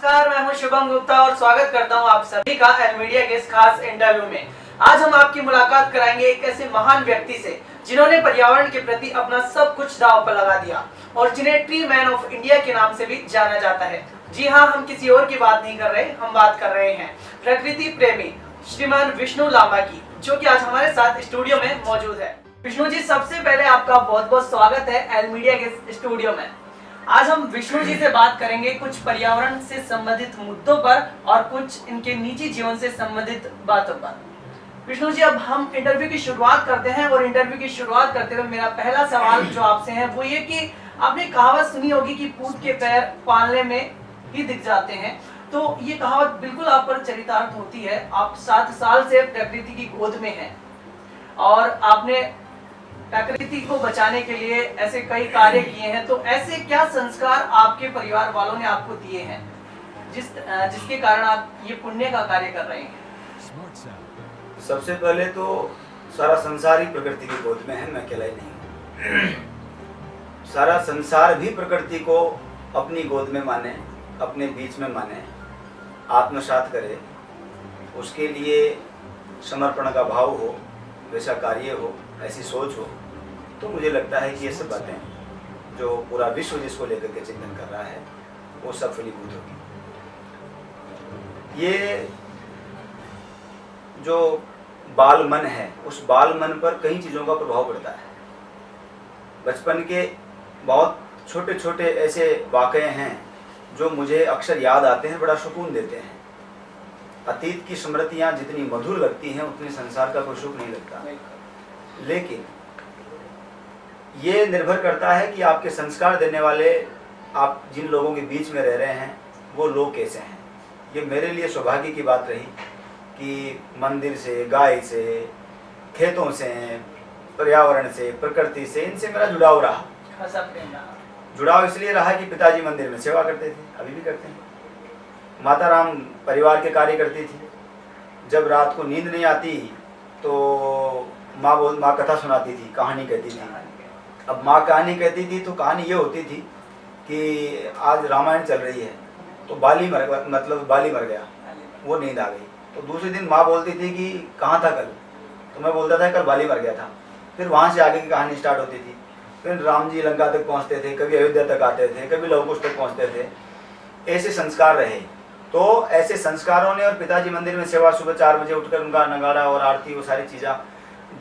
नमस्कार, मैं हूं शुभम गुप्ता और स्वागत करता हूं आप सभी का एल मीडिया के इस खास इंटरव्यू में। आज हम आपकी मुलाकात कराएंगे एक ऐसे महान व्यक्ति से जिन्होंने पर्यावरण के प्रति अपना सब कुछ दांव पर लगा दिया और जिन्हें ट्री मैन ऑफ इंडिया के नाम से भी जाना जाता है। जी हाँ, हम किसी और की बात नहीं कर रहे, हम बात कर रहे हैं प्रकृति प्रेमी श्रीमान विष्णु लांबा की, जो कि आज हमारे साथ स्टूडियो में मौजूद है। विष्णु जी, सबसे पहले आपका बहुत बहुत स्वागत है एल मीडिया के स्टूडियो में। आज हम विष्णु जी से बात करेंगे कुछ पर्यावरण से संबंधित मुद्दों पर और कुछ इनके निजी जीवन से संबंधित बातों पर। विष्णु जी, अब हम इंटरव्यू की शुरुआत करते हैं और इंटरव्यू की शुरुआत करते हुए मेरा पहला सवाल जो आपसे है वो ये कि आपने कहावत सुनी होगी कि पूत के पैर पालने में ही दिख जाते हैं, तो ये कहावत बिल्कुल आप पर चरितार्थ होती है। आप 7 साल से प्रकृति की गोद में हैं और आपने प्रकृति को बचाने के लिए ऐसे कई कार्य किए हैं, तो ऐसे क्या संस्कार आपके परिवार वालों ने आपको दिए हैं जिसके कारण आप ये पुण्य का कार्य कर रहे हैं? सबसे पहले तो सारा संसार ही प्रकृति की गोद में है, मैं अकेला ही नहीं हूँ। सारा संसार भी प्रकृति को अपनी गोद में माने, अपने बीच में माने, आत्मसात करे, उसके लिए समर्पण का भाव हो, वैसा कार्य हो, ऐसी सोच हो, तो मुझे लगता है कि ये सब बातें जो पूरा विश्व जिसको लेकर के चिंतन कर रहा है वो सब फलीभूत होगी। ये जो बाल मन है, उस बाल मन पर कई चीज़ों का प्रभाव पड़ता है। बचपन के बहुत छोटे छोटे ऐसे वाक़ये हैं जो मुझे अक्सर याद आते हैं, बड़ा सुकून देते हैं। अतीत की स्मृतियाँ जितनी मधुर लगती हैं उतनी संसार का कोई सुख नहीं लगता। लेकिन ये निर्भर करता है कि आपके संस्कार देने वाले, आप जिन लोगों के बीच में रह रहे हैं वो लोग कैसे हैं। ये मेरे लिए सौभाग्य की बात रही कि मंदिर से, गाय से, खेतों से, पर्यावरण से, प्रकृति से, इनसे मेरा जुड़ाव रहा। जुड़ाव इसलिए रहा कि पिताजी मंदिर में सेवा करते थे, अभी भी करते हैं। माता राम परिवार के कार्य करती थी। जब रात को नींद नहीं आती तो माँ कथा सुनाती थी, कहानी कहती थी। अब माँ कहानी कहती थी तो कहानी ये होती थी कि आज रामायण चल रही है तो बाली मर गया, वो नींद आ गई। तो दूसरे दिन माँ बोलती थी कि कहाँ था कल, तो मैं बोलता था कल बाली मर गया था। फिर वहाँ से आगे की कहानी स्टार्ट होती थी। फिर राम जी लंका तक पहुँचते थे, कभी अयोध्या तक आते थे, कभी लव कुश तक पहुँचते थे। ऐसे संस्कार रहे। तो ऐसे संस्कारों ने, और पिताजी मंदिर में सेवा, सुबह 4 बजे उठकर उनका नगाड़ा और आरती, वो सारी चीज़ें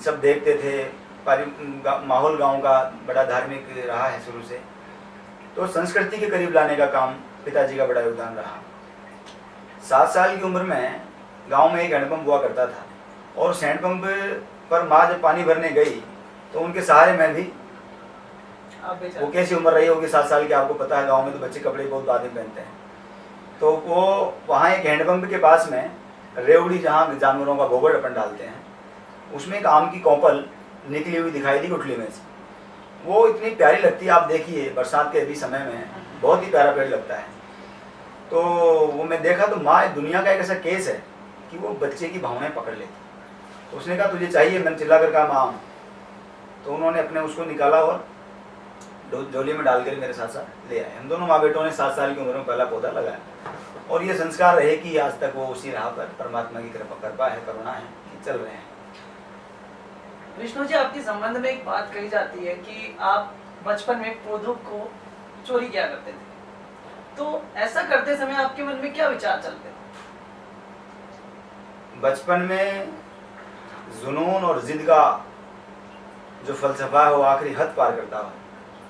सब देखते थे। माहौल गांव का बड़ा धार्मिक रहा है शुरू से, तो संस्कृति के करीब लाने का काम पिताजी का बड़ा योगदान रहा। 7 साल की उम्र में गांव में एक हैंडपम्प हुआ करता था और उस हैंडपम्प पर माँ जब पानी भरने गई तो उनके सहारे में भी, वो कैसी उम्र रही होगी 7 साल की, आपको पता है गाँव में तो बच्चे कपड़े बहुत बाद में पहनते हैं। तो वो वहाँ एक हैंडपम्प के पास में रेवड़ी, जहाँ जानवरों का गोबर अपन डालते हैं, उसमें एक आम की कोपल निकली हुई दिखाई दी गुठली में से। वो इतनी प्यारी लगती है, आप देखिए बरसात के अभी समय में बहुत ही प्यारा पेड़ लगता है। तो वो मैं देखा तो माँ दुनिया का एक ऐसा केस है कि वो बच्चे की भावनाएं पकड़ लेती। तो उसने कहा तुझे चाहिए, मैंने चिल्ला कर कहा माँ। तो उन्होंने अपने उसको निकाला और झोली में डाल कर मेरे साथ साथ ले आए। हम दोनों माँ बेटों ने 7 साल की उम्र में पहला पौधा लगाया और ये संस्कार रहे कि आज तक वो उसी राह पर परमात्मा की कृपा है, करुणा है कि चल रहे हैं। विष्णु जी, आपके संबंध में एक बात कही जाती है कि आप बचपन में पौधों को चोरी किया करते थे, तो ऐसा करते समय आपके मन में क्या विचार चलते थे? बचपन में जुनून और जिद का जो फलसफा है वो आखिरी हद पार करता है।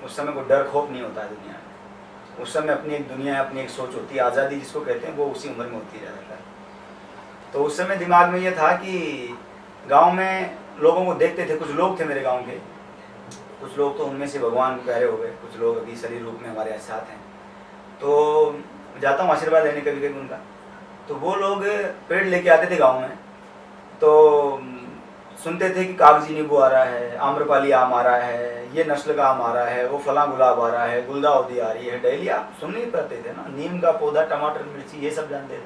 उस समय कोई डर खौफ नहीं होता है दुनिया में। उस समय अपनी एक दुनिया, अपनी एक सोच होती है, आज़ादी जिसको कहते हैं, वो उसी उम्र में होती रहता है। तो उस समय दिमाग में ये था कि गांव में लोगों को देखते थे, कुछ लोग थे मेरे गांव के, कुछ लोग तो उनमें से भगवान प्यारे हो गए, कुछ लोग अभी शरीर रूप में हमारे साथ हैं। तो जाता हूँ आशीर्वाद लेने कभी कभी उनका, तो वो लोग पेड़ लेके आते थे गांव में, तो सुनते थे कि कागजी नींबू आ रहा है, आम्रपाली आम आ रहा है, ये नस्ल का आम आ रहा है, वो फला गुलाब आ रहा है, गुलदाउदी आ रही है, डहेलिया सुन नहीं पाते थे ना, नीम का पौधा, टमाटर, मिर्ची, ये सब जानते थे।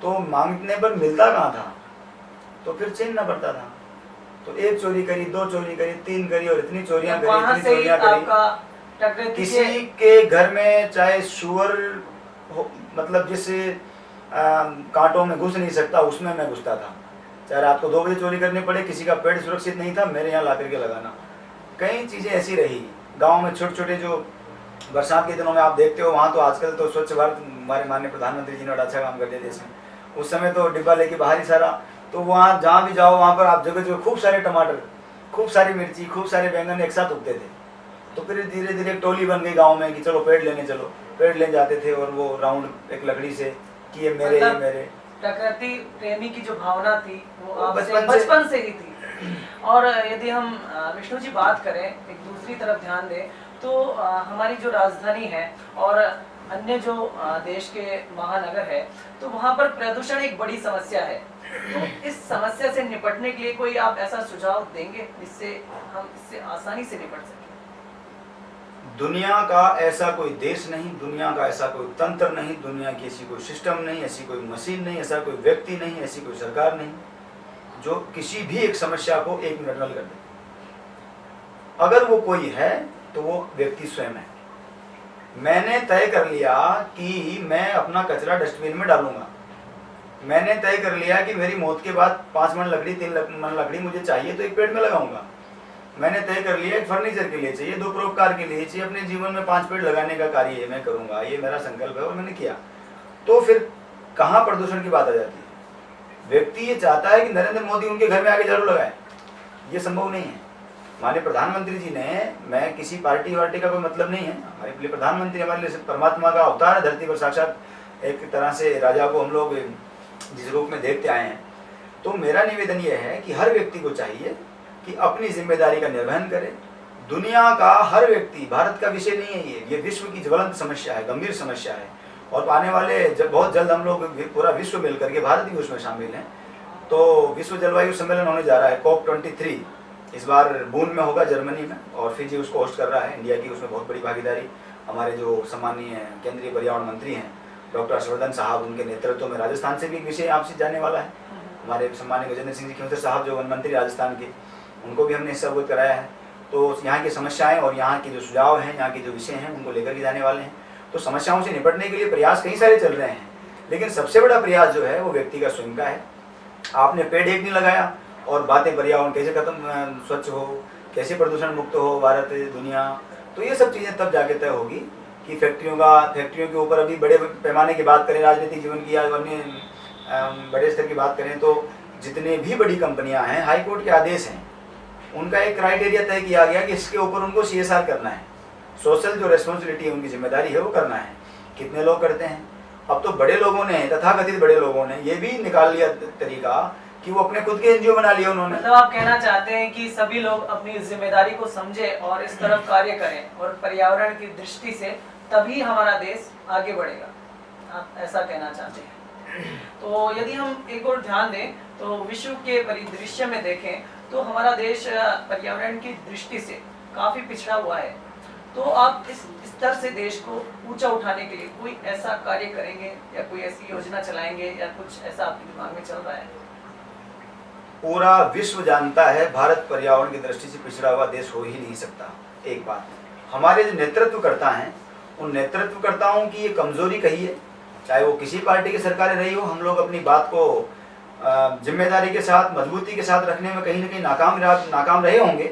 तो मांगने पर मिलता कहाँ था, तो फिर छीनना पड़ता था। तो 1 चोरी करी, 2 चोरी करी, 3 करी और इतनी चोरियां करी, किसी के घर में चाहे सुअर मतलब जिस कांटों में घुस नहीं सकता उसमें मैं घुसता था। चाहे रात को 2 बजे चोरी करनी पड़े, किसी का पेड़ सुरक्षित नहीं था, मेरे यहाँ ला करके लगाना। कई चीज़ें ऐसी रही। गांव में छोटे छोटे जो बरसात के दिनों में आप देखते हो, वहाँ तो आजकल तो स्वच्छ भारत हमारे माननीय प्रधानमंत्री जी ने बड़ा अच्छा काम कर दिया देश में। उस समय तो डिब्बा लेके बाहर ही सारा, तो वहाँ जहाँ भी जाओ वहाँ पर आप जगह जगह खूब सारे टमाटर, खूब सारी मिर्ची, खूब सारे बैंगन एक साथ उगते थे। तो फिर धीरे धीरे एक टोली बन गई गाँव में कि चलो पेड़ लेने चलो। पेड़ ले जाते थे और वो राउंड एक लकड़ी से कि ये मेरे, ये मेरे। प्रकृति प्रेमी की जो भावना थी वो आपसे बचपन से ही थी। और यदि हम विष्णु जी बात करें, एक दूसरी तरफ ध्यान दें तो हमारी जो राजधानी है और अन्य जो देश के महानगर है, तो वहाँ पर प्रदूषण एक बड़ी समस्या है। तो इस समस्या से निपटने के लिए कोई आप ऐसा सुझाव देंगे जिससे हम इससे आसानी से निपट सकें? दुनिया का ऐसा कोई देश नहीं, दुनिया का ऐसा कोई तंत्र नहीं, दुनिया की ऐसी कोई सिस्टम नहीं, ऐसी कोई मशीन नहीं, ऐसा कोई व्यक्ति नहीं, ऐसी कोई सरकार नहीं जो किसी भी एक समस्या को 1 मिनट में हल कर दे। अगर वो कोई है तो वो व्यक्ति स्वयं है। मैंने तय कर लिया कि मैं अपना कचरा डस्टबिन में डालूंगा। मैंने तय कर लिया कि मेरी मौत के बाद 5 मन लकड़ी, 3 मन लकड़ी मुझे चाहिए तो एक पेड़ में लगाऊंगा। मैंने तय कर लिया एक फर्नीचर के लिए चाहिए, 2 परोपकार के लिए चाहिए, अपने जीवन में 5 पेड़ लगाने का कार्य मैं करूंगा, ये मेरा संकल्प है और मैंने किया। तो फिर कहाँ प्रदूषण की बात आ जाती है? व्यक्ति ये चाहता है कि नरेंद्र मोदी उनके घर में आके झाड़ू लगाए, ये संभव नहीं है। माननीय प्रधानमंत्री जी ने, मैं किसी पार्टी वार्टी का कोई मतलब नहीं है, हमारे लिए प्रधानमंत्री हमारे लिए परमात्मा का अवतार है धरती पर, साक्षात एक तरह से राजा को हम लोग जिस रूप में देखते आए हैं। तो मेरा निवेदन यह है कि हर व्यक्ति को चाहिए कि अपनी जिम्मेदारी का निर्वहन करे। दुनिया का हर व्यक्ति, भारत का विषय नहीं है ये विश्व की ज्वलंत समस्या है, गंभीर समस्या है। और आने वाले बहुत जल्द हम लोग पूरा विश्व मिल करके, भारत भी उसमें शामिल हैं, तो विश्व जलवायु सम्मेलन होने जा रहा है COP23। इस बार बून में होगा, जर्मनी में, और फिजी उसको होस्ट कर रहा है। इंडिया की उसमें बहुत बड़ी भागीदारी। हमारे जो सम्मानीय केंद्रीय पर्यावरण मंत्री हैं डॉक्टर हर्षवर्धन साहब, उनके नेतृत्व में राजस्थान से भी एक विषय आपसे जाने वाला है। हमारे सम्मानीय गजेंद्र सिंह जी खेमतर साहब जो वन मंत्री राजस्थान के, उनको भी हमने इससे अवगत कराया है। तो यहाँ की समस्याएं और यहाँ के जो सुझाव हैं, यहाँ के जो विषय हैं, उनको लेकर के जाने वाले हैं। तो समस्याओं से निपटने के लिए प्रयास कई सारे चल रहे हैं, लेकिन सबसे बड़ा प्रयास जो है वो व्यक्ति का स्वयं का है। आपने पेड़ एक नहीं लगाया और बातें पर्यावरण कैसे खत्म, स्वच्छ हो, कैसे प्रदूषण मुक्त हो भारत, दुनिया, तो ये सब चीज़ें तब जाके तय होगी कि फैक्ट्रियों के ऊपर अभी बड़े पैमाने की बात करें, राजनीतिक जीवन की या अन्य बड़े स्तर की बात करें, तो जितने भी बड़ी कंपनियां हैं, हाई कोर्ट के आदेश हैं, उनका एक क्राइटेरिया तय किया गया कि इसके ऊपर उनको CSR करना है, सोशल जो रेस्पॉन्सिबिलिटी है, उनकी जिम्मेदारी है वो करना है। कितने लोग करते हैं? अब तो बड़े लोगों ने, तथाकथित बड़े लोगों ने ये भी निकाल लिया तरीका कि वो अपने खुद के NGO बना लिए उन्होंने। मतलब आप कहना चाहते हैं कि सभी लोग अपनी जिम्मेदारी को समझे और इस तरफ कार्य करें, और पर्यावरण की दृष्टि से तभी हमारा देश आगे बढ़ेगा, आप ऐसा कहना चाहते हैं? तो यदि हम एक और ध्यान दें तो विश्व के परिदृश्य में देखें तो हमारा देश पर्यावरण की दृष्टि से काफी पिछड़ा हुआ है। तो आप इस स्तर से देश को ऊंचा उठाने के लिए कोई ऐसा कार्य करेंगे या कोई ऐसी योजना चलाएंगे या कुछ ऐसा आपके दिमाग में चल रहा है? पूरा विश्व जानता है भारत पर्यावरण की दृष्टि से पिछड़ा हुआ देश हो ही नहीं सकता। एक बात, हमारे जो नेतृत्वकर्ता हैं, उन नेतृत्वकर्ताओं की ये कमजोरी कही है, चाहे वो किसी पार्टी की सरकारें रही हो, हम लोग अपनी बात को जिम्मेदारी के साथ, मजबूती के साथ रखने में कहीं ना कहीं नाकाम रहे होंगे,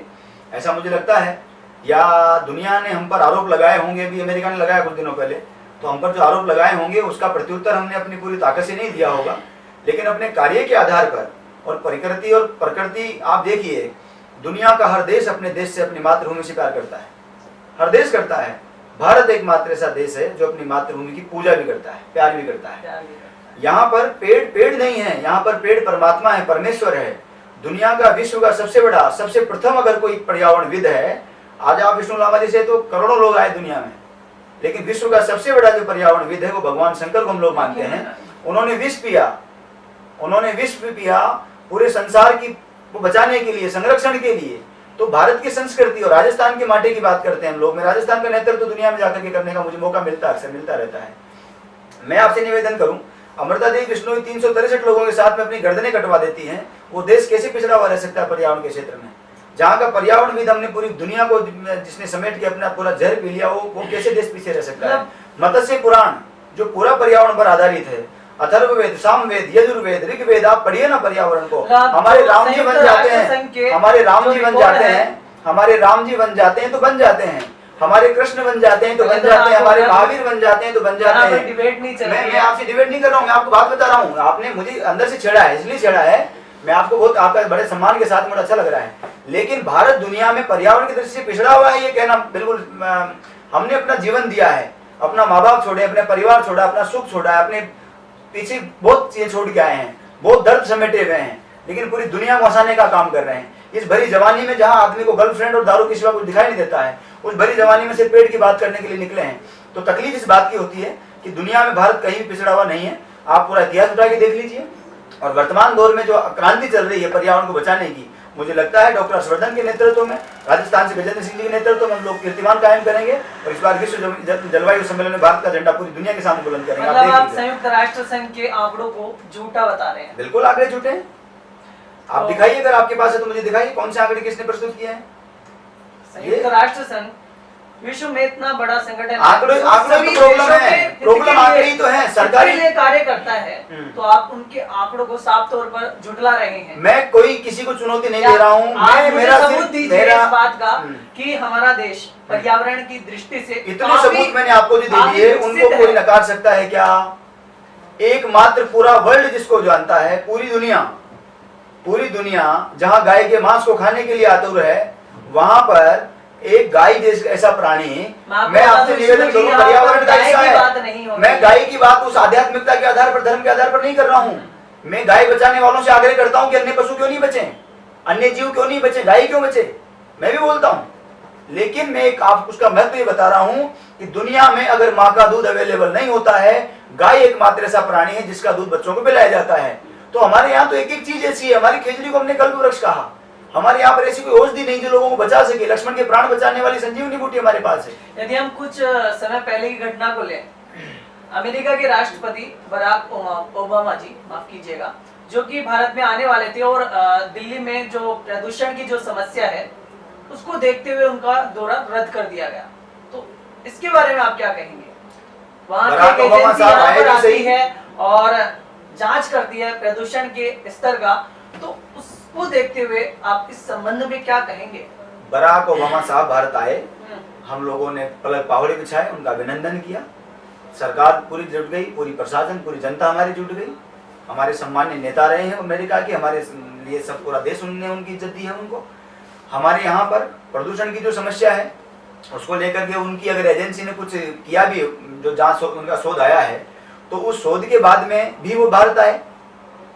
ऐसा मुझे लगता है। या दुनिया ने हम पर आरोप लगाए होंगे, भी अमेरिका ने लगाया कुछ दिनों पहले, तो हम पर जो आरोप लगाए होंगे उसका प्रत्युत्तर हमने अपनी पूरी ताकत से नहीं दिया होगा, लेकिन अपने कार्य के आधार पर। और प्रकृति आप देखिए, दुनिया का हर देश अपने देश से, अपनी मातृभूमि से प्यार करता है, हर देश करता है। भारत एकमात्र ऐसा देश है जो अपनी मातृभूमि की पूजा भी करता है, प्यार भी करता है। यहाँ पर पेड़ नहीं है, यहाँ पर पेड़ परमात्मा है, परमेश्वर है। दुनिया का, विश्व का सबसे बड़ा, सबसे प्रथम अगर कोई पर्यावरणविद है, आज आप विष्णु लामा जी से तो करोड़ों लोग आए दुनिया में, लेकिन विश्व का सबसे बड़ा जो पर्यावरणविद है वो भगवान शंकर को हम लोग मानते हैं। उन्होंने विष पिया पूरे संसार की बचाने के लिए, संरक्षण के लिए। तो भारत की संस्कृति और राजस्थान के माटे की बात करते हैं हम लोग। मैं राजस्थान का नेतृत्व दुनिया में जाकर के करने का मुझे मौका अक्सर मिलता रहता है। मैं आपसे निवेदन करूं, अमृता देवी बिश्नोई 363 लोगों के साथ में अपनी गर्दनें कटवा देती हैं, वो देश कैसे पिछड़ा हुआ रह सकता है पर्यावरण के क्षेत्र में? जहाँ का पर्यावरणविद हमने पूरी दुनिया को जिसने समेट के अपना पूरा जहर पी लिया, वो कैसे देश पीछे रह सकता है? मत्स्य पुराण, जो पूरा पर्यावरण पर आधारित है। अथर्ववेद, सामवेद, यजुर्वेद, ऋग्वेद, आप पढ़िए ना पर्यावरण को। हमारे राम जी बन जाते हैं, हमारे राम जी बन जाते हैं, हमारे राम जी बन जाते हैं तो बन जाते हैं, हमारे कृष्ण बन जाते हैं तो बन जाते हैं, हमारे महावीर बन जाते हैं तो बन जाते हैं। डिबेट नहीं चल रही है। मैं आपसे डिबेट नहीं कर रहा हूँ, मैं आपको बात बता रहा हूँ। आपने मुझे अंदर से छेड़ा है, इसलिए छेड़ा है। मैं आपको बहुत आपका बड़े सम्मान के साथ मुझे अच्छा लग रहा है, लेकिन भारत दुनिया में पर्यावरण की दृष्टि से पिछड़ा हुआ है ये कहना बिल्कुल। हमने अपना जीवन दिया है, अपना माँ बाप छोड़े, अपने परिवार छोड़ा, अपना सुख छोड़ा है, अपने पीछे बहुत चीजें छोड़ के आए हैं, बहुत दर्द समेटे हुए हैं, लेकिन पूरी दुनिया को हंसाने का काम कर रहे हैं। इस भरी जवानी में जहां आदमी को गर्लफ्रेंड और दारू के सिवा कुछ दिखाई नहीं देता है, उस भरी जवानी में सिर्फ पेट की बात करने के लिए निकले हैं। तो तकलीफ इस बात की होती है कि दुनिया में भारत कहीं भी पिछड़ा हुआ नहीं है। आप पूरा इतिहास उठा के देख लीजिए, और वर्तमान दौर में जो क्रांति चल रही है पर्यावरण को बचाने की, मुझे लगता है डॉक्टर हर्षवर्धन के नेतृत्व में, राजस्थान से गजेंद्र सिंह जी के नेतृत्व में हम लोग कीर्तिमान कायम करेंगे, और इस बार विश्व जलवायु सम्मेलन में भारत का झंडा पूरी दुनिया के सामने बुलंद करेंगे। मतलब आप संयुक्त राष्ट्र संघ के आंकड़ों को झूठा बता रहे हैं। बिल्कुल आंकड़े झूठे हैं। आप दिखाइए, अगर आपके पास है तो मुझे दिखाइए कौन से आंकड़े किसने प्रस्तुत किए हैं। संयुक्त राष्ट्र संघ विश्व में इतना बड़ा संगठन है, आंकड़ों की प्रॉब्लम है, प्रॉब्लम आंकड़े तो है, सरकारी लिए कार्य करता है, तो आप उनके आंकड़ों को साफ तौर पर झुठला रहे हैं। मैं कोई किसी को चुनौती नहीं दे रहा हूँ, मैं मेरा सबूत दीजिए इस बात का कि हमारा देश पर्यावरण की दृष्टि से इतने सबूत मैंने आपको जो दे दिए, उनको कोई नकार सकता है क्या? एकमात्र पूरा वर्ल्ड जिसको जानता है, पूरी दुनिया जहां गाय के मांस को खाने के लिए आतुर है, वहां पर एक गाय जैसा ऐसा प्राणी, मैं आपसे निवेदन करूं, पर्यावरण का हिस्सा है। मैं गाय की बात उस आध्यात्मिकता के आधार पर, धर्म के आधार पर नहीं कर रहा हूं। मैं गाय बचाने वालों से आग्रह करता हूं कि अन्य पशु क्यों नहीं बचे, अन्य जीव क्यों नहीं बचे, गाय क्यों बचे, मैं भी बोलता हूं। लेकिन मैं एक आप उसका महत्व ये बता रहा हूं कि दुनिया में अगर माँ का दूध अवेलेबल नहीं होता है, गाय एकमात्र ऐसा प्राणी है जिसका दूध बच्चों को पिलाया जाता है। तो हमारे यहाँ तो एक एक चीज ऐसी है। हमारी खेजड़ी को हमने कल्प वृक्ष कहा, हमारे यहाँ पर ऐसी कोई औषधि नहीं जो लोगों को बचा सके। लक्ष्मण के प्राण बचाने वाली संजीवनी बूटी हमारे पास है। यदि हम कुछ समय पहले की घटना को लें, अमेरिका के राष्ट्रपति बराक ओबामा जी, माफ कीजिएगा, जो कि भारत में आने वाले थे, और दिल्ली में जो प्रदूषण की जो समस्या है उसको देखते हुए उनका दौरा रद्द कर दिया गया। तो इसके बारे में आप क्या कहेंगे? वहाँ की एजेंसी यहाँ पर आती है और जांच करती है प्रदूषण के स्तर का, तो उसको देखते हुए आप इस संबंध में क्या कहेंगे? बराक ओबामा साहब भारत आए, हम लोगों ने पलक पावड़े बिछाए, उनका अभिनंदन किया, सरकार पूरी जुट गई, पूरी प्रशासन, पूरी जनता हमारी जुट गई, हमारे सम्मान्य नेता रहे हैं अमेरिका के, हमारे लिए सब पूरा देश उनने उनकी इज्जत दी है उनको। हमारे यहाँ पर प्रदूषण की जो समस्या है उसको लेकर के उनकी अगर एजेंसी ने कुछ किया भी, जो जांच उनका शोध आया है, तो उस शोध के बाद में भी वो भारत आए,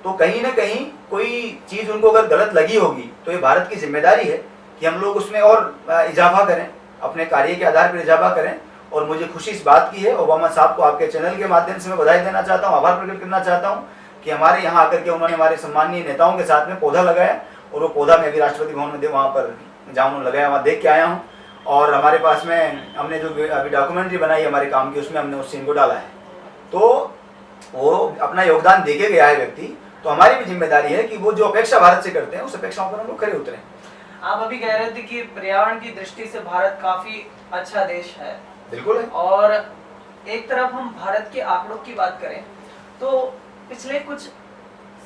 तो कहीं ना कहीं कोई चीज उनको अगर गलत लगी होगी तो ये भारत की जिम्मेदारी है कि हम लोग उसमें और इजाफा करें, अपने कार्य के आधार पर इजाफा करें। और मुझे खुशी इस बात की है, ओबामा साहब को आपके चैनल के माध्यम से मैं बधाई देना चाहता हूँ, आभार प्रकट करना चाहता हूँ कि हमारे यहाँ आकर के उन्होंने हमारे सम्मानीय नेताओं के साथ में पौधा लगाया, और वो पौधा मैं भी राष्ट्रपति भवन में वहाँ पर जहाँ उन्होंने लगाया वहाँ देख के आया हूँ। और हमारे पास में हमने जो अभी डॉक्यूमेंट्री बनाई हमारे काम की, उसमें हमने उस सीन को डाला है, तो वो अपना योगदान देके गया है व्यक्ति। तो हमारी भी जिम्मेदारी है कि वो जो अपेक्षा भारत से करते हैं उस अपेक्षाओं पर हम लोग खरे उतरें। आप अभी कह रहे थे कि पर्यावरण की दृष्टि से भारत काफी अच्छा देश है। बिल्कुल है। और एक तरफ हम भारत के आंकड़ों की बात करें तो पिछले कुछ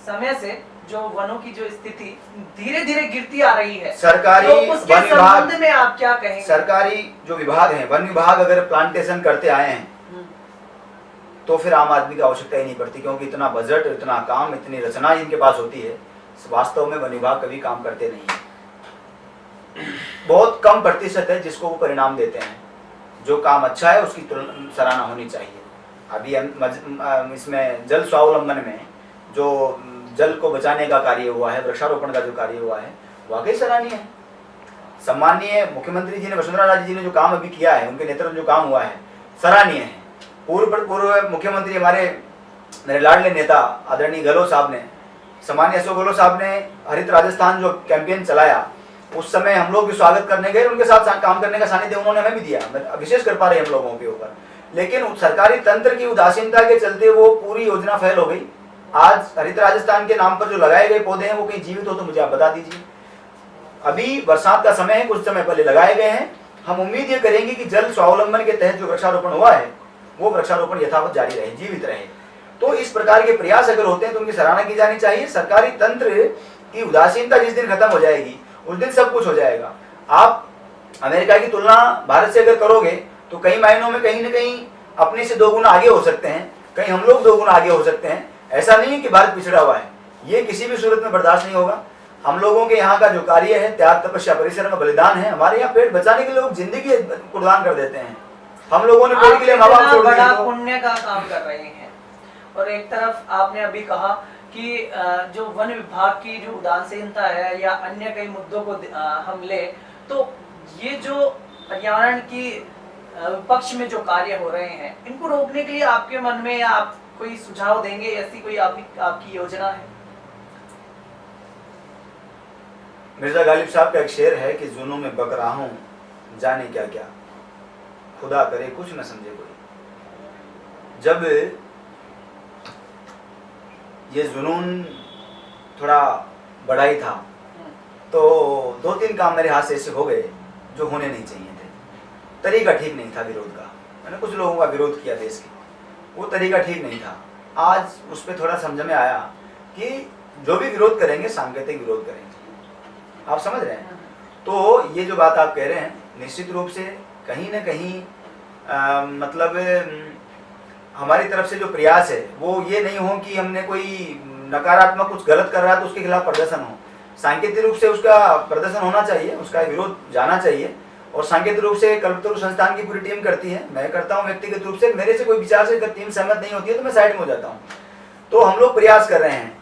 समय से जो वनों की जो स्थिति धीरे धीरे गिरती आ रही है, सरकारी तो उसके संबंध में आप क्या कहेंगे? सरकारी जो विभाग है, वन विभाग अगर प्लांटेशन करते आए हैं तो फिर आम आदमी की आवश्यकता ही नहीं पड़ती, क्योंकि इतना बजट, इतना काम, इतनी रचना इनके पास होती है। वास्तव में वन विभाग कभी काम करते नहीं है। बहुत कम प्रतिशत है जिसको वो परिणाम देते हैं। जो काम अच्छा है उसकी सराहना होनी चाहिए। अभी इसमें जल स्वावलंबन में जो जल को बचाने का कार्य हुआ है, वृक्षारोपण का जो कार्य हुआ है, वाकई सराहनीय है। सम्माननीय मुख्यमंत्री जी ने, वसुंधरा राजे जी ने जो काम अभी किया है, उनके नेतृत्व में जो काम हुआ है, सराहनीय है। पूर्व मुख्यमंत्री हमारे मेरे लाडले नेता आदरणीय गहलोत साहब ने, सम्माननीय अशोक गहलोत साहब ने हरित राजस्थान जो कैंपेन चलाया, उस समय हम लोग भी स्वागत करने गए, उनके साथ काम करने का सानिध्य उन्होंने हमें भी दिया, विशेष कर पा रहे हम लोगों के ऊपर। लेकिन सरकारी तंत्र की उदासीनता के चलते वो पूरी योजना फेल हो गई। आज हरित राजस्थान के नाम पर जो लगाए गए पौधे हैं वो कहीं जीवित हो तो मुझे आप बता दीजिए। अभी बरसात का समय है, कुछ समय पहले लगाए गए हैं। हम उम्मीद ये करेंगे कि जल स्वावलंबन के तहत जो वृक्षारोपण हुआ है वो वृक्षारोपण यथावत जारी रहे, जीवित रहे। तो इस प्रकार के प्रयास अगर होते हैं तो उनकी सराहना की जानी चाहिए। सरकारी तंत्र की उदासीनता जिस दिन खत्म हो जाएगी उस दिन सब कुछ हो जाएगा। आप अमेरिका की तुलना भारत से अगर करोगे तो कई मायनों में कहीं न कहीं अपने से 2 गुना आगे हो सकते हैं, कहीं हम लोग 2 गुना आगे हो सकते हैं। ऐसा नहीं है कि भारत पिछड़ा हुआ है, ये किसी भी सूरत में बर्दाश्त नहीं होगा। हम लोगों के यहाँ का जो कार्य है, त्याग तपस्या परिश्रम का बलिदान है। हमारे यहाँ पेड़ बचाने के लिए लोग जिंदगी कुर्बान कर देते हैं। हम लोगों ने पेड़ के लिए माँ बाप छोड़ दिए, बड़ा पुण्य का काम कर रहे हैं। और एक तरफ आपने अभी कहा कि जो वन विभाग की जो उदासीनता है या अन्य कई मुद्दों को हम ले, तो ये जो पर्यावरण की पक्ष में जो कार्य हो रहे हैं, इनको रोकने के लिए आपके मन में या आप कोई सुझाव देंगे, ऐसी कोई आपकी योजना है? मिर्जा गालिब साहब का एक शेर है कि जुनून में बक रहा हूं, जाने क्या क्या, खुदा करे कुछ न समझे कोई। जब ये जुनून थोड़ा बड़ा ही था तो 2-3 काम मेरे हाथ से ऐसे हो गए जो होने नहीं चाहिए थे। तरीका ठीक नहीं था विरोध का, मैंने कुछ लोगों का विरोध किया देश के, वो तरीका ठीक नहीं था। आज उस पर थोड़ा समझ में आया कि जो भी विरोध करेंगे सांकेतिक विरोध करेंगे। आप समझ रहे हैं? तो ये जो बात आप कह रहे हैं, निश्चित रूप से कहीं ना कहीं मतलब हमारी तरफ से जो प्रयास है वो ये नहीं हो कि हमने कोई नकारात्मक कुछ गलत कर रहा है तो उसके खिलाफ प्रदर्शन हो। सांकेतिक रूप से उसका प्रदर्शन होना चाहिए, उसका विरोध जाना चाहिए। और सांकेतिक रूप से कल्पतरु संस्थान की पूरी टीम करती है, मैं करता हूँ व्यक्तिगत रूप से। मेरे से कोई विचार से अगर टीम सहमत नहीं होती है तो मैं साइड में हो जाता हूँ। तो हम लोग प्रयास कर रहे हैं।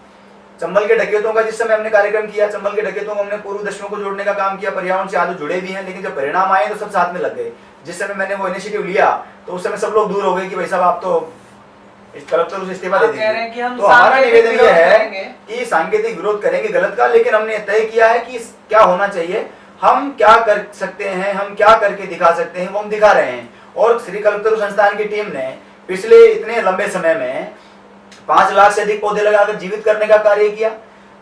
चंबल के डकैतों का जिस समय हमने कार्यक्रम किया, चंबल के डकैतों को हमने पूर्व दशकों को जोड़ने का काम किया, पर्यावरण से आदि जुड़े भी हैं, लेकिन जब परिणाम आए तो सब साथ में लग गए। जिस समय मैंने वो इनिशिएटिव लिया तो उस समय सब लोग दूर हो गए कि भाई साहब आप तो इस कल्पतरु से इस्तीफा दे दीजिए। तो हमारा निवेदन यह है कि सांकेतिक विरोध करेंगे गलत का, लेकिन हमने तय किया है कि क्या होना चाहिए, हम क्या कर सकते हैं, हम क्या करके दिखा सकते हैं, वो हम दिखा रहे हैं। और श्री कल्पतरु संस्थान की टीम ने पिछले इतने लंबे समय में 5 लाख से अधिक पौधे लगाकर जीवित करने का कार्य किया,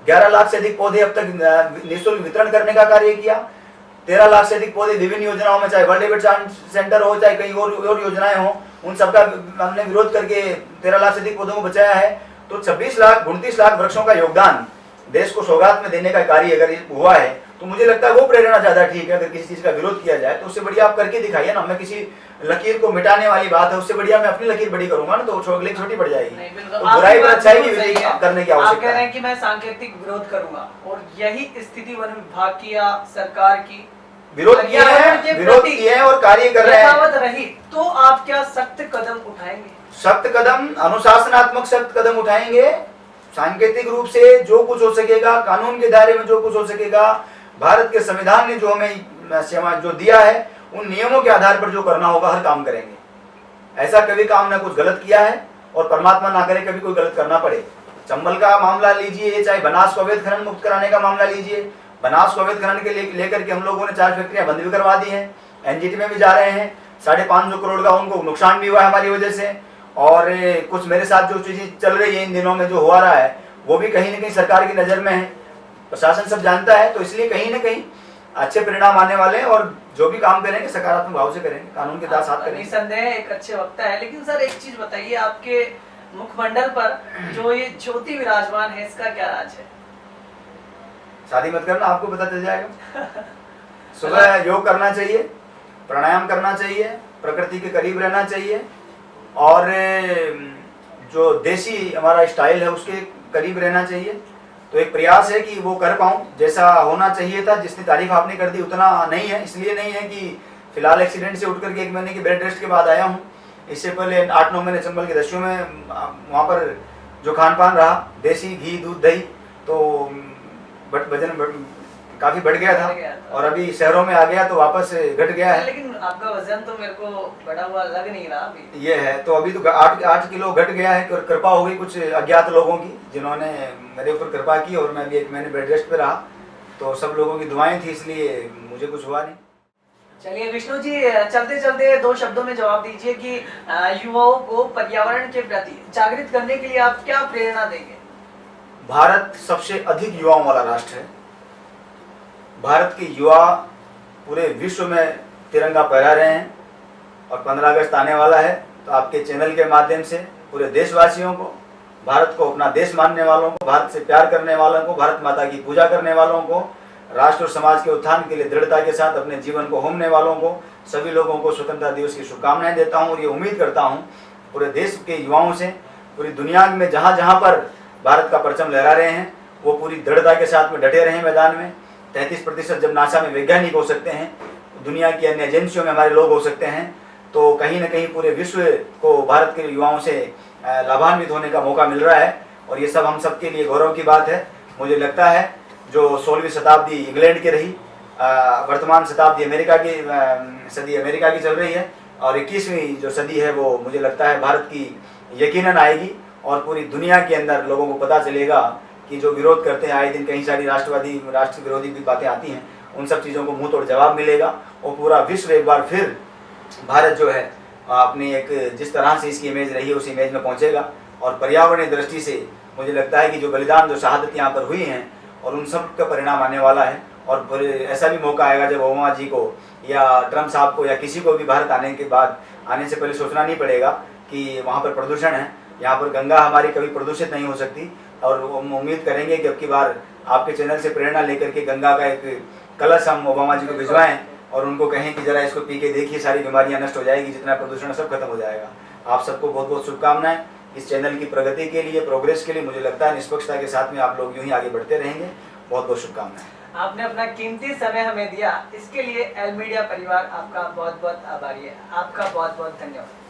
11 लाख से अधिक पौधे अब तक निःशुल्क वितरण करने का कार्य किया, 13 लाख से अधिक पौधे विभिन्न योजनाओं में, चाहे वर्ल्ड हैबिटेट सेंटर हो, चाहे कहीं और योजनाएं हो, उन सबका हमने विरोध करके 13 लाख से अधिक पौधों को बचाया है। तो 29 लाख वृक्षों का योगदान देश को सौगात में देने का कार्य अगर हुआ है तो मुझे लगता है वो प्रेरणा ज्यादा ठीक है। अगर किसी चीज का विरोध किया जाए तो उससे बढ़िया आप करके दिखाइए ना। मैं किसी लकीर को मिटाने वाली बात है, उससे बढ़िया मैं अपनी लकीर बड़ी करूंगा ना, तो छोटी पड़ जाएगी। तो बुराई पर अच्छाई की विजय करने की आवश्यकता है। आप कह रहे हैं कि मैं सांकेतिक विरोध करूंगा, और यही स्थिति वन विभाग की या सरकार की विरोध किए हैं और कार्य कर रहे हैं रही, तो आप क्या सख्त कदम उठाएंगे? सख्त कदम, अनुशासनात्मक सख्त कदम उठाएंगे। सांकेतिक रूप से जो कुछ हो सकेगा, कानून के दायरे में जो कुछ हो सकेगा, भारत के संविधान ने जो हमें जो दिया है उन नियमों के आधार पर जो करना होगा हर काम करेंगे। ऐसा कभी काम ना कुछ गलत किया है और परमात्मा ना करे कभी कोई गलत करना पड़े। चंबल का मामला लीजिए, चाहे बनास को अवैध खनन मुक्त कराने का मामला लीजिए, बनास को अवैध खनन के लेकर के हम लोगों ने 4 फैक्ट्रियां बंद भी करवा दी हैं, एनजीटी में भी जा रहे हैं। 550 करोड़ का उनको नुकसान भी हुआ है हमारी वजह से। और कुछ मेरे साथ जो चीजें चल रही है इन दिनों में, जो हो रहा है, वो भी कहीं ना कहीं सरकार की नजर में है, प्रशासन सब जानता है। तो इसलिए कहीं ना कहीं अच्छे परिणाम आने वाले हैं और जो भी काम करेंगे सकारात्मक भाव से करेंगे, कानून के साथ करेंगे। निसंदेह एक अच्छे वक्ता है। लेकिन सर एक चीज बताइए, आपके मुखमंडल पर जो ये ज्योति विराजमान है, इसका क्या राज है? शादी मत करना, आपको पता चल जाएगा। सुबह योग करना चाहिए, प्राणायाम करना चाहिए, प्रकृति के करीब रहना चाहिए, और जो देसी हमारा स्टाइल है उसके करीब रहना चाहिए। तो एक प्रयास है कि वो कर पाऊँ, जैसा होना चाहिए था। जितनी तारीफ आपने कर दी उतना नहीं है, इसलिए नहीं है कि फिलहाल एक्सीडेंट से उठ करके 1 महीने की बेड रेस्ट के बाद आया हूँ। इससे पहले 8-9 महीने चंबल के दस्युओं में वहाँ पर जो खान पान रहा, देसी घी दूध दही, तो वजन काफी बढ़ गया था और अभी शहरों में आ गया तो वापस घट गया है। लेकिन आपका वजन तो मेरे को बढ़ा हुआ लग नहीं रहा अभी। ये है, तो अभी तो 8 किलो घट गया है। कृपा हो गई कुछ अज्ञात लोगों की जिन्होंने मेरे ऊपर कृपा की, और मैं भी 1 महीने बेड रेस्ट पे रहा, तो सब लोगों की दुआएं थी, इसलिए मुझे कुछ हुआ नहीं। चलिए विष्णु जी, चलते चलते 2 शब्दों में जवाब दीजिए कि युवाओं को पर्यावरण के प्रति जागृत करने के लिए आप क्या प्रेरणा देंगे? भारत सबसे अधिक युवाओं वाला राष्ट्र है। भारत के युवा पूरे विश्व में तिरंगा फहरा रहे हैं और 15 अगस्त आने वाला है। तो आपके चैनल के माध्यम से पूरे देशवासियों को, भारत को अपना देश मानने वालों को, भारत से प्यार करने वालों को, भारत माता की पूजा करने वालों को, राष्ट्र और समाज के उत्थान के लिए दृढ़ता के साथ अपने जीवन को होमने वालों को, सभी लोगों को स्वतंत्रता दिवस की शुभकामनाएं देता हूं। और ये उम्मीद करता हूं पूरे देश के युवाओं से, पूरी दुनिया में जहां जहां पर भारत का परचम लहरा रहे हैं वो पूरी दृढ़ता के साथ में डटे रहे मैदान में। 33% जब नासा में वैज्ञानिक हो सकते हैं, दुनिया की अन्य एजेंसियों में हमारे लोग हो सकते हैं, तो कहीं ना कहीं पूरे विश्व को भारत के युवाओं से लाभान्वित होने का मौका मिल रहा है। और ये सब हम सब के लिए गौरव की बात है। मुझे लगता है जो 16वीं शताब्दी इंग्लैंड की रही, वर्तमान शताब्दी अमेरिका की सदी अमेरिका की चल रही है, और 21वीं जो सदी है वो मुझे लगता है भारत की यकीनन आएगी। और पूरी दुनिया के अंदर लोगों को पता चलेगा कि जो विरोध करते हैं आए दिन कई सारी राष्ट्रवादी, राष्ट्र विरोधी भी बातें आती हैं, उन सब चीज़ों को मुंह तोड़ जवाब मिलेगा। और पूरा विश्व एक बार फिर भारत जो है अपनी एक जिस तरह से इसकी इमेज रही है उस इमेज में पहुंचेगा। और पर्यावरणीय दृष्टि से मुझे लगता है कि जो बलिदान, जो शहादत यहाँ पर हुई हैं, और उन सब का परिणाम आने वाला है। और ऐसा भी मौका आएगा जब ओबामा जी को या ट्रम्प साहब को या किसी को भी भारत आने के बाद, आने से पहले सोचना नहीं पड़ेगा कि वहाँ पर प्रदूषण है, यहाँ पर गंगा हमारी कभी प्रदूषित नहीं हो सकती। और हम उम्मीद करेंगे कि अब की बार आपके चैनल से प्रेरणा लेकर के गंगा का एक कलश हम ओबामा जी को भिजवाएं और उनको कहें कि जरा इसको पी के देखिए, सारी बीमारियां नष्ट हो जाएगी, जितना प्रदूषण सब खत्म हो जाएगा। आप सबको बहुत बहुत शुभकामनाएं इस चैनल की प्रगति के लिए, प्रोग्रेस के लिए। मुझे लगता है निष्पक्षता के साथ में आप लोग यूं ही आगे बढ़ते रहेंगे। बहुत बहुत शुभकामनाएं। आपने अपना कीमती समय हमें दिया, इसके लिए एल मीडिया परिवार आपका बहुत बहुत आभारी है। आपका बहुत बहुत धन्यवाद।